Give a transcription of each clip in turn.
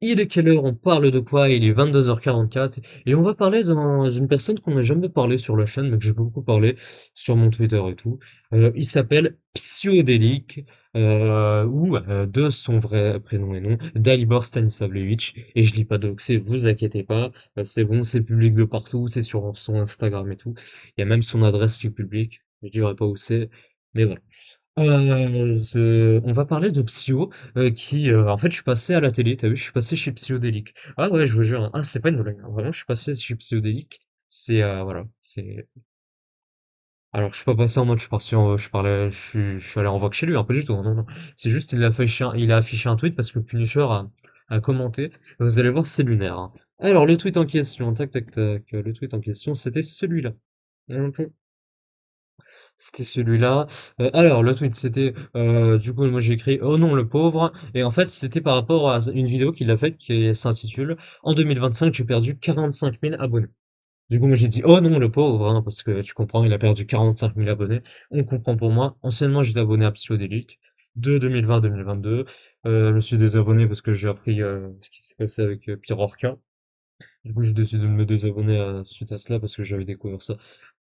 Il est quelle heure? On parle de quoi? Il est 22h44 et on va parler dans une personne qu'on n'a jamais parlé sur la chaîne, mais que j'ai beaucoup parlé sur mon Twitter et tout. Il s'appelle Psyodélique, ou de son vrai prénom et nom, Dalibor Stanislavlevitch, et je lis pas de doxé, vous inquiétez pas, c'est bon, c'est public de partout, c'est sur son Instagram et tout. Il y a même son adresse qui est publique, je dirais pas où c'est, mais voilà. On va parler de Psyo, en fait, je suis passé à la télé, t'as vu, je suis passé chez Psyodélique. Ah ouais, je vous jure, hein. Ah, c'est pas une blague, hein. Vraiment, je suis passé chez Psyodélique. Voilà, alors, je suis pas passé en mode, je suis parti je suis allé en vogue chez lui, hein, pas du tout, hein, non, non. C'est juste, il a affiché un tweet parce que Punisher a commenté. Vous allez voir, c'est lunaire, hein. Alors, le tweet en question, tac, tac, tac, le tweet en question, c'était celui-là. C'était celui-là. Alors, le tweet, c'était, du coup, moi j'ai écrit «Oh non, le pauvre», et en fait, c'était par rapport à une vidéo qu'il a faite qui s'intitule «En 2025, j'ai perdu 45 000 abonnés». Du coup, moi j'ai dit «Oh non, le pauvre», hein, parce que tu comprends, il a perdu 45 000 abonnés. On comprend pour moi. Anciennement, j'étais abonné à Psychodélique de 2020 à 2022. Je me suis désabonné parce que j'ai appris ce qui s'est passé avec Pierre Orca. Du coup, j'ai décidé de me désabonner suite à cela parce que j'avais découvert ça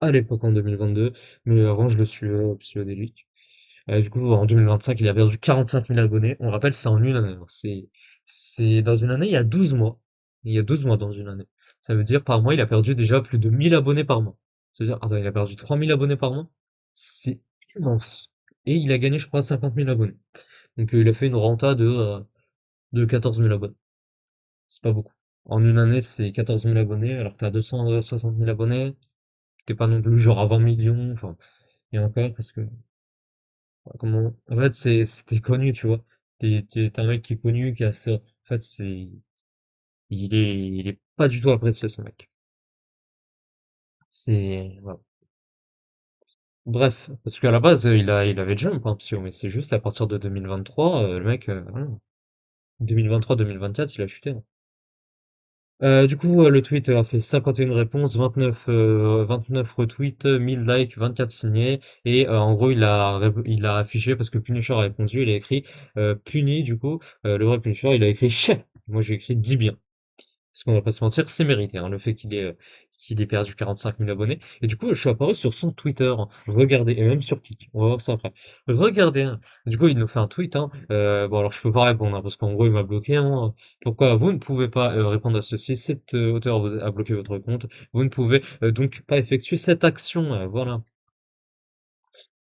à l'époque en 2022, mais avant je le suivais psychédélique. Du coup, en 2025, il a perdu 45 000 abonnés. On rappelle, c'est en une année, hein. C'est dans une année, il y a 12 mois. Il y a 12 mois dans une année. Ça veut dire par mois, il a perdu déjà plus de 1000 abonnés par mois. C'est-à-dire, attends, il a perdu 3000 abonnés par mois. C'est immense. Et il a gagné, je crois, 50 000 abonnés. Donc, il a fait une renta de 14 000 abonnés. C'est pas beaucoup. En une année, c'est 14 000 abonnés, alors que t'as 260 000 abonnés. T'es pas non plus genre à 20 millions, enfin, et encore, parce que, comment, en fait, t'es connu, tu vois. T'es un mec qui est connu, qui a ça. En fait, il est pas du tout apprécié, ce mec. Voilà. Bref, parce qu'à la base, il avait déjà un plan psy, mais c'est juste à partir de 2023, le mec, voilà. 2023-2024, il a chuté, hein. Du coup, le tweet a fait 51 réponses, 29 retweets, 1000 likes, 24 signés. Et en gros, il a affiché, parce que Punisher a répondu, il a écrit Puni, du coup, le vrai Punisher, il a écrit Chais. Moi, j'ai écrit Dis bien. Parce qu'on va pas se mentir, c'est mérité, hein, le fait qu'il ait perdu 45 000 abonnés. Et du coup, je suis apparu sur son Twitter, hein. Regardez, et même sur Kik. On va voir ça après. Regardez, hein. Du coup, il nous fait un tweet, hein. Bon, alors je peux pas répondre, hein, parce qu'en gros, il m'a bloqué, hein. Pourquoi vous ne pouvez pas répondre à ceci? Cet auteur a bloqué votre compte. Vous ne pouvez donc pas effectuer cette action. Voilà.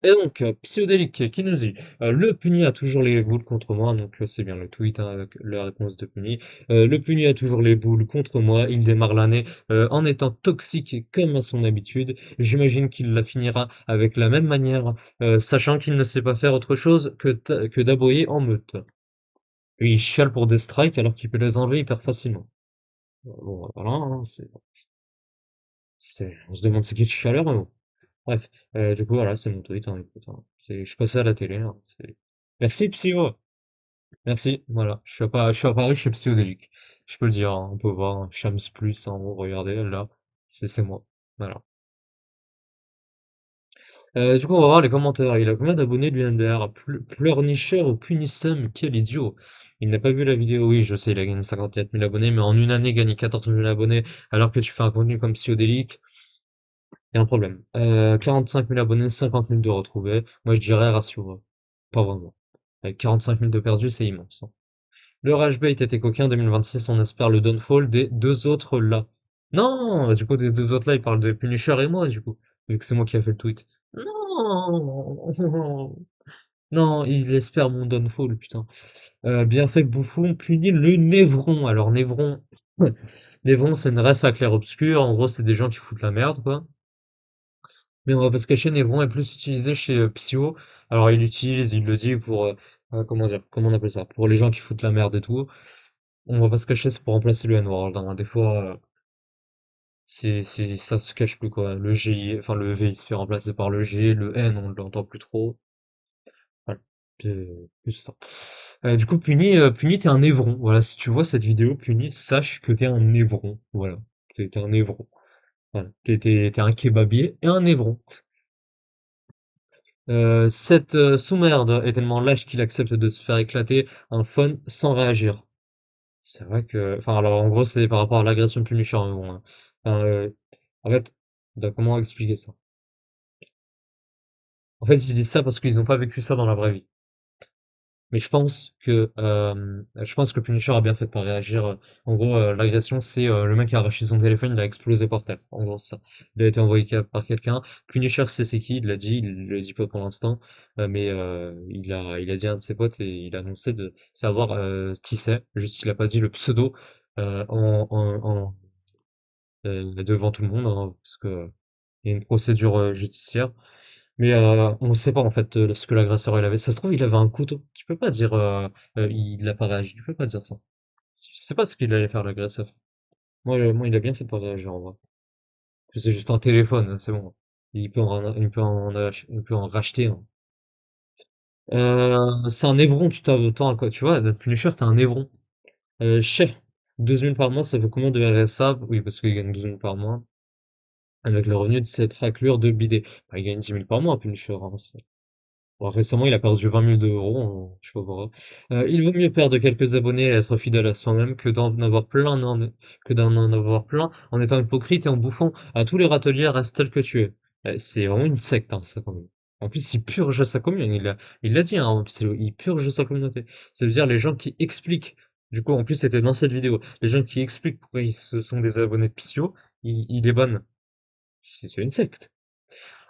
Et donc, Psyodélique qui nous dit le puni a toujours les boules contre moi, donc c'est bien le tweet, hein, avec la réponse de puni. Le puni a toujours les boules contre moi, il démarre l'année en étant toxique comme à son habitude. J'imagine qu'il la finira avec la même manière, sachant qu'il ne sait pas faire autre chose que d'aboyer en meute. Lui, il chiale pour des strikes alors qu'il peut les enlever hyper facilement. Bon, voilà, hein, on se demande c'est qui le chialeur, mais bon. Bref, du coup, voilà, c'est mon tweet, hein, écoute, hein. Je suis passé à la télé, hein, Merci, Psyo! Merci, voilà. Je suis apparu chez Psyodélique. Je peux le dire, hein, on peut voir, hein, Shams Plus, en haut, regardez, là, c'est moi. Voilà. Du coup, on va voir les commentaires. Il a combien d'abonnés, lui, MDR? Pleurnicheur ou Punissum? Quel idiot! Il n'a pas vu la vidéo, oui, je sais, il a gagné 54 000 abonnés, mais en une année, gagner 14 000 abonnés, alors que tu fais un contenu comme Psyodélique, il y a un problème. 45 000 abonnés, 50 000 de retrouvés. Moi, je dirais ratio, pas vraiment. Avec 45 000 de perdus, c'est immense, hein. Le rage bait était coquin 2026, on espère le downfall des deux autres là. Non, bah, du coup, des deux autres là, ils parlent de Punisher et moi, du coup. Vu que c'est moi qui a fait le tweet. Non! Non, il espère mon downfall, putain. Bien fait, bouffon, punit le Névron. Alors, Névron, Névron, c'est une ref à clair-obscur. En gros, c'est des gens qui foutent la merde, quoi. Mais on va pas se cacher, Névron est plus utilisé chez Psyo. Alors il le dit pour, comment dire, comment on appelle ça? Pour les gens qui foutent la merde et tout. On va pas se cacher, c'est pour remplacer le N-word, hein. Des fois, ça se cache plus, quoi. Le G, enfin le V, il se fait remplacer par le G, le N, on ne l'entend plus trop. Voilà. Plus ça. Du coup, Puni, t'es un Névron. Voilà, si tu vois cette vidéo, Puni, sache que t'es un Névron. Voilà. T'es un Névron. Voilà. T'es un kébabier et un Névron. Cette sous-merde est tellement lâche qu'il accepte de se faire éclater un phone sans réagir. C'est vrai que, enfin, alors en gros, c'est par rapport à l'agression de Punisher, mais bon, hein. Enfin, en fait, comment expliquer ça? En fait, ils disent ça parce qu'ils n'ont pas vécu ça dans la vraie vie. Mais je pense que Punisher a bien fait de pas réagir. En gros, l'agression, c'est le mec qui a arraché son téléphone, il a explosé par terre. En gros, c'est ça. Il a été envoyé par quelqu'un. Punisher sait c'est qui, il l'a dit, il le dit pas pour l'instant, mais il a dit à un de ses potes et il a annoncé de savoir qui c'est. Juste, il a pas dit le pseudo devant tout le monde, hein, parce que il y a une procédure judiciaire. Mais on ne sait pas en fait ce que l'agresseur il avait. Ça se trouve, il avait un couteau. Tu peux pas dire il a pas réagi. Tu peux pas dire ça. Je sais pas ce qu'il allait faire l'agresseur. Moi, il a bien fait de pas réagir en vrai. C'est juste un téléphone, c'est bon. Il peut en racheter un. C'est un évron, tu t'attends à quoi? Tu vois, notre Punisher, t'es un évron. Chef, 12 000 par mois, ça fait combien de RSA? Oui, parce qu'il gagne 12 000 par mois. Avec le revenu de cette raclure de bidet. Bah, il gagne 10 000 par mois, Punisher, hein. Bon, récemment, il a perdu 20 000 euros, je sais pas pourquoi. Il vaut mieux perdre quelques abonnés et être fidèle à soi-même que d'en avoir plein en étant hypocrite et en bouffant à tous les râteliers, reste tel que tu es. C'est vraiment une secte, hein, ça, quand même. En plus, il purge sa commune, il l'a dit, hein, en plus, il purge sa communauté. Ça veut dire les gens qui expliquent, du coup, en plus, c'était dans cette vidéo, les gens qui expliquent pourquoi ils se sont des abonnés de Psio, il les banne. C'est une secte.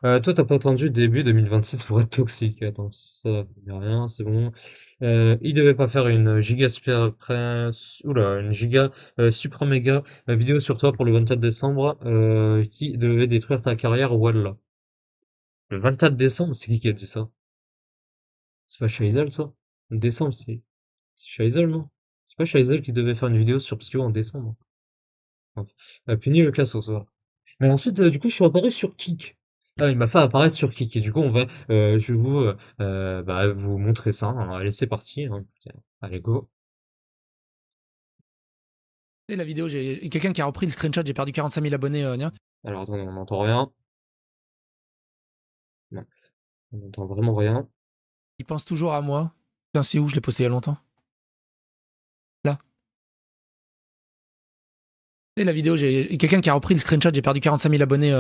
Toi, t'as pas attendu début 2026 pour être toxique. Attends, ça, y a rien, c'est bon. Il devait pas faire une giga super oula, une giga super méga vidéo sur toi pour le 24 décembre qui devait détruire ta carrière. Voilà. Le 24 décembre, c'est qui a dit ça? C'est pas Shaisel, ça? Décembre, c'est Shaisel, non? C'est pas Shaisel qui devait faire une vidéo sur Psycho en décembre. Non. Puni le casse, ça. Mais ensuite, du coup, je suis apparu sur Kik. Ah, il m'a fait apparaître sur Kik. Et du coup, je vais vous montrer ça, hein. Allez, c'est parti, hein. Tiens, allez, go. Et la vidéo, j'ai quelqu'un qui a repris le screenshot, j'ai perdu 45 000 abonnés. Alors, attendez, on n'entend rien. Non, on n'entend vraiment rien. Il pense toujours à moi. Putain, c'est où? Je l'ai posté il y a longtemps. Là. Et la vidéo, j'ai quelqu'un qui a repris le screenshot, j'ai perdu 45 000 abonnés.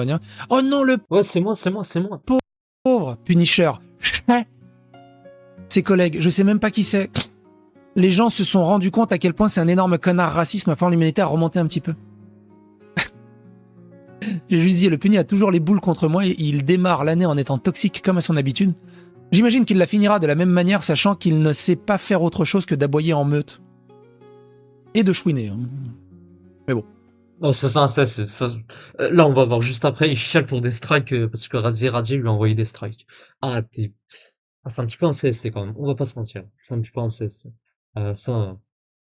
Oh non, le Ouais, c'est moi, c'est moi, c'est moi. pauvre Punisher. Ses collègues, je sais même pas qui c'est. Les gens se sont rendus compte à quel point c'est un énorme connard raciste, ma forme l'humanité a remonté un petit peu. J'ai juste dit, le Puni a toujours les boules contre moi et il démarre l'année en étant toxique comme à son habitude. J'imagine qu'il la finira de la même manière, sachant qu'il ne sait pas faire autre chose que d'aboyer en meute. Et de chouiner. Hein. Mais bon. Non, là, on va voir juste après, il chiale pour des strikes parce que Radier lui a envoyé des strikes. Ah, c'est un petit peu un CSC quand même, on va pas se mentir. C'est un petit peu un CSC. Ça,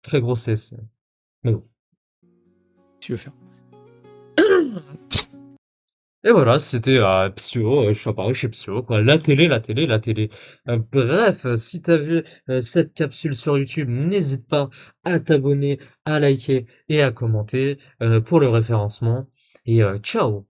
très gros CSC. Mais bon. Tu veux faire. Et voilà, c'était Psyo, je suis apparu chez Psyo, quoi. La télé, la télé, la télé. Bref, si t'as vu cette capsule sur YouTube, n'hésite pas à t'abonner, à liker et à commenter pour le référencement. Et ciao!